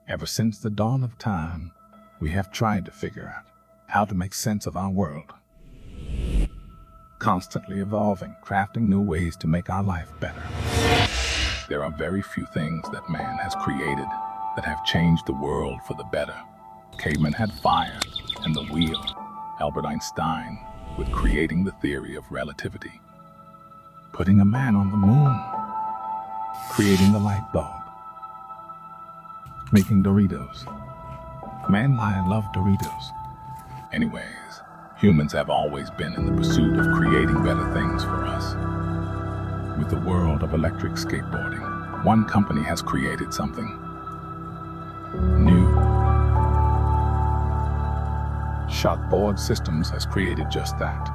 Ever since the dawn of time, we have tried to figure out how to make sense of our world. Constantly evolving, crafting new ways to make our life better. There are very few things that man has created that have changed the world for the better. Cavemen had fire and the wheel. Albert Einstein with creating the theory of relativity. Putting a man on the moon. Creating the light bulb. Making Doritos. Man, I love Doritos. Anyways, humans have always been in the pursuit of creating better things for us. With the world of electric skateboarding, one company has created something new. Shoc Board Systems has created just that.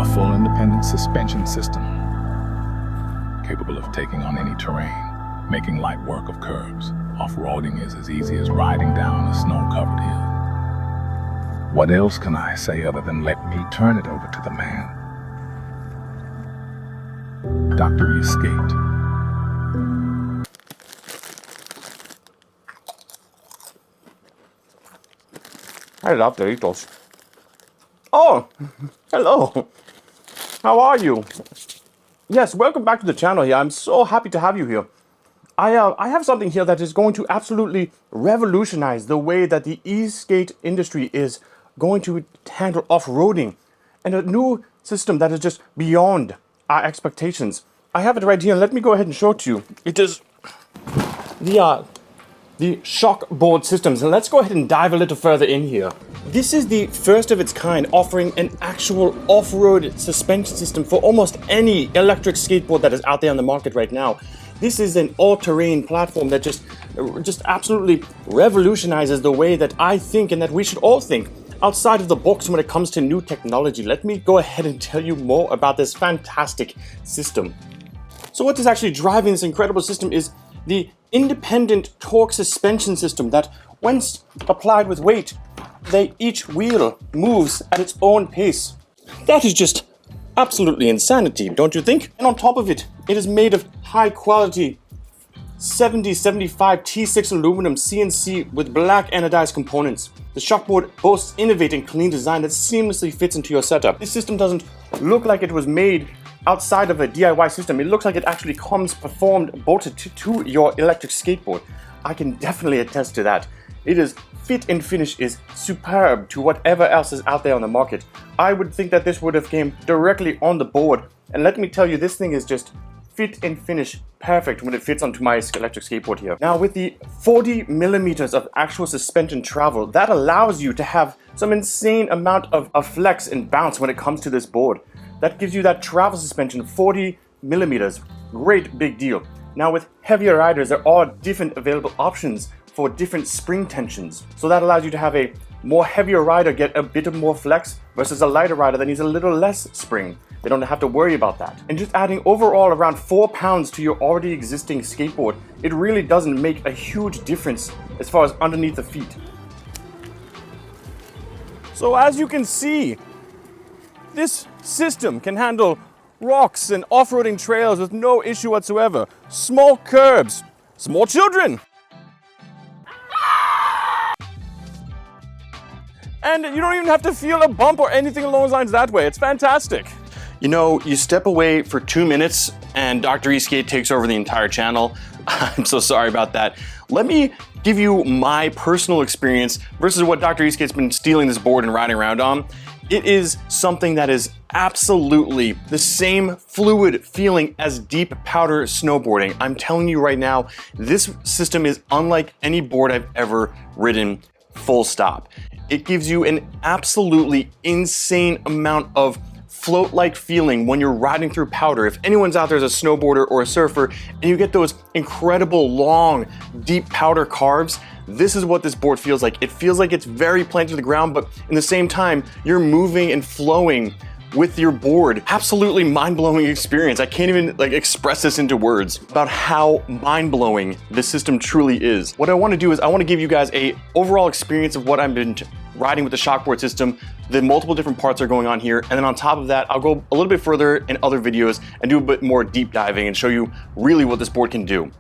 A full independent suspension system, capable of taking on any terrain, making light work of curves. Off-roading is as easy as riding down a snow-covered hill. What else can I say other than let me turn it over to the man? Dr. Esk8. I love Doritos. Oh, hello. How are you? Yes, welcome back to the channel here. I'm so happy to have you here. I have something here that is going to absolutely revolutionize the way that the e-skate industry is going to handle off-roading, and a new system that is just beyond our expectations. I have it right here. Let me go ahead and show it to you. It is the Shoc Board Systems, and let's go ahead and dive a little further in here. This is the first of its kind, offering an actual off-road suspension system for almost any electric skateboard that is out there on the market right now. This is an all-terrain platform that just absolutely revolutionizes the way that I think and that we should all think outside of the box when it comes to new technology. Let me go ahead and tell you more about this fantastic system. So what is actually driving this incredible system is the independent torque suspension system that, when applied with weight, each wheel moves at its own pace. That is just absolutely insanity, don't you think? And on top of it, it is made of high quality 7075 T6 aluminum CNC with black anodized components. The Shoc board boasts innovative and clean design that seamlessly fits into your setup. This system doesn't look like it was made outside of a DIY system. It looks like it actually comes bolted to your electric skateboard. I can definitely attest to that. It is fit and finish is superb to whatever else is out there on the market. I would think that this would have came directly on the board, and let me tell you, this thing is just fit and finish perfect when it fits onto my electric skateboard here. Now, with the 40 millimeters of actual suspension travel, that allows you to have some insane amount of flex and bounce when it comes to this board. That gives you that travel suspension, 40 millimeters. Great big deal. Now, with heavier riders, there are different available options for different spring tensions. So that allows you to have a more heavier rider get a bit of more flex versus a lighter rider that needs a little less spring. They don't have to worry about that. And just adding overall around 4 pounds to your already existing skateboard, it really doesn't make a huge difference as far as underneath the feet. So as you can see, this system can handle rocks and off-roading trails with no issue whatsoever. Small curbs, small children. And you don't even have to feel a bump or anything along those lines that way. It's fantastic. You know, you step away for 2 minutes and Dr. Esk8 takes over the entire channel. I'm so sorry about that. Let me give you my personal experience versus what Dr. Esk8's been stealing this board and riding around on. It is something that is absolutely the same fluid feeling as deep powder snowboarding. I'm telling you right now, this system is unlike any board I've ever ridden, full stop. It gives you an absolutely insane amount of float-like feeling when you're riding through powder. If anyone's out there as a snowboarder or a surfer and you get those incredible long, deep powder carves, this is what this board feels like. It feels like it's very planted to the ground, but in the same time, you're moving and flowing with your board. Absolutely mind-blowing experience. I can't even express this into words about how mind-blowing this system truly is. What I want to do is I want to give you guys a overall experience of what I've been riding with the Shockboard system, the multiple different parts are going on here, and then on top of that, I'll go a little bit further in other videos and do a bit more deep diving and show you really what this board can do.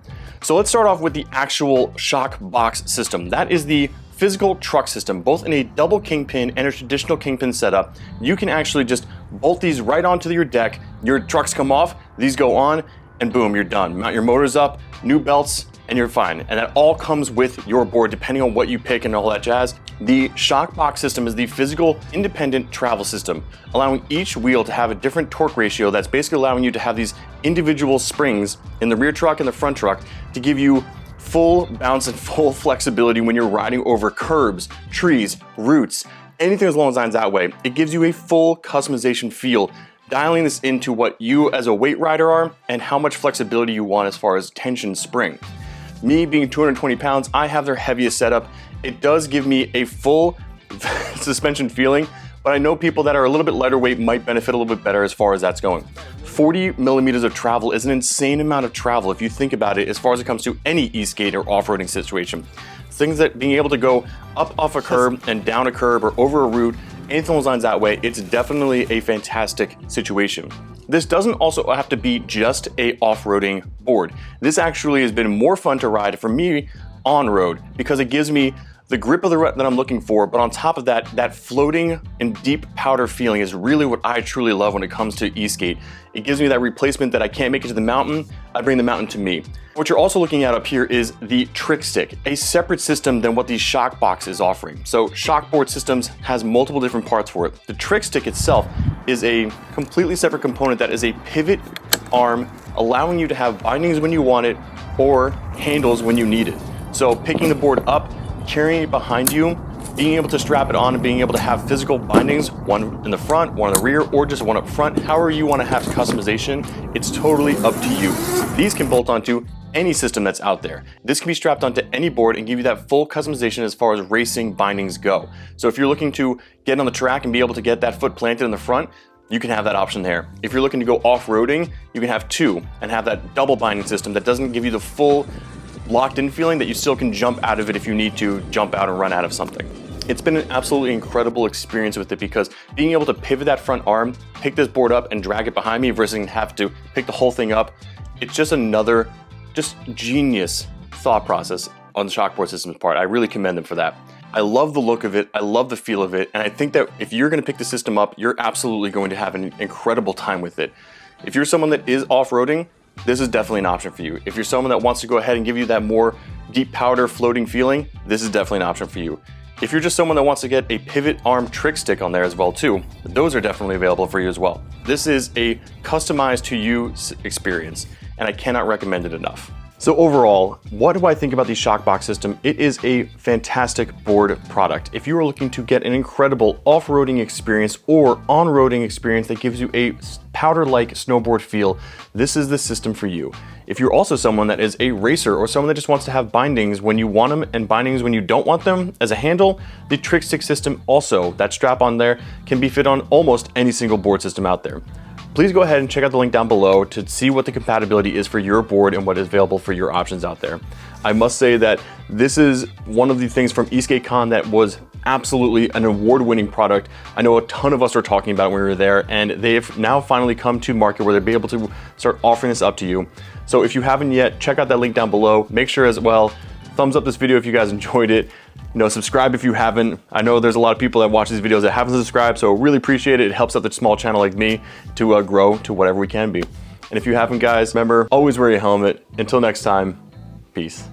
So let's start off with the actual Shoc box system. That is the physical truck system, both in a double kingpin and a traditional kingpin setup. You can actually just bolt these right onto your deck. Your trucks come off, these go on, and boom, you're done. Mount your motors up, new belts, and you're fine. And that all comes with your board, depending on what you pick and all that jazz. The Shoc box system is the physical independent travel system, allowing each wheel to have a different torque ratio. That's basically allowing you to have these individual springs in the rear truck and the front truck to give you full bounce and full flexibility when you're riding over curbs, trees, roots, anything along those lines that way. It gives you a full customization feel, dialing this into what you as a weight rider are and how much flexibility you want as far as tension spring. Me being 220 pounds, I have their heaviest setup. It does give me a full suspension feeling, but I know people that are a little bit lighter weight might benefit a little bit better as far as that's going. 40 millimeters of travel is an insane amount of travel if you think about it as far as it comes to any e-skate or off-roading situation. Things that being able to go up off a curb and down a curb or over a route, anything along those lines that way, it's definitely a fantastic situation. This doesn't also have to be just a off-roading board. This actually has been more fun to ride for me on road because it gives me the grip of the rut that I'm looking for, but on top of that, that floating and deep powder feeling is really what I truly love when it comes to e-skate. It gives me that replacement that I can't make it to the mountain, I bring the mountain to me. What you're also looking at up here is the Trickstick, a separate system than what the Shoc box is offering. So Shoc Board Systems has multiple different parts for it. The Trickstick itself is a completely separate component that is a pivot arm, allowing you to have bindings when you want it or handles when you need it. So picking the board up, carrying it behind you, being able to strap it on and being able to have physical bindings, one in the front, one in the rear, or just one up front, however you want to have customization, it's totally up to you. These can bolt onto any system that's out there. This can be strapped onto any board and give you that full customization as far as racing bindings go. So if you're looking to get on the track and be able to get that foot planted in the front, you can have that option there. If you're looking to go off-roading, you can have two and have that double binding system that doesn't give you the full locked in feeling that you still can jump out of it if you need to jump out and run out of something. It's been an absolutely incredible experience with it because being able to pivot that front arm, pick this board up and drag it behind me versus have to pick the whole thing up, it's just another genius thought process on the Shockboard Systems part. I really commend them for that. I love the look of it, I love the feel of it, and I think that if you're gonna pick the system up, you're absolutely going to have an incredible time with it. If you're someone that is off-roading, this is definitely an option for you. If you're someone that wants to go ahead and give you that more deep powder floating feeling, this is definitely an option for you. If you're just someone that wants to get a pivot arm trick stick on there as well too, those are definitely available for you as well. This is a customized to you experience, and I cannot recommend it enough. So overall, what do I think about the Shoc box system? It is a fantastic board product. If you are looking to get an incredible off-roading experience or on-roading experience that gives you a powder-like snowboard feel, this is the system for you. If you're also someone that is a racer or someone that just wants to have bindings when you want them and bindings when you don't want them as a handle, the Trickstick system also, that strap on there, can be fit on almost any single board system out there. Please go ahead and check out the link down below to see what the compatibility is for your board and what is available for your options out there. I must say that this is one of the things from Esk8 that was absolutely an award-winning product. I know a ton of us were talking about it when we were there, and they've now finally come to market where they'll be able to start offering this up to you. So if you haven't yet, check out that link down below. Make sure as well, thumbs up this video if you guys enjoyed it. Subscribe if you haven't. I know there's a lot of people that watch these videos that haven't subscribed, so really appreciate it. It helps out the small channel like me to grow to whatever we can be. And if you haven't, guys, remember, always wear your helmet. Until next time, peace.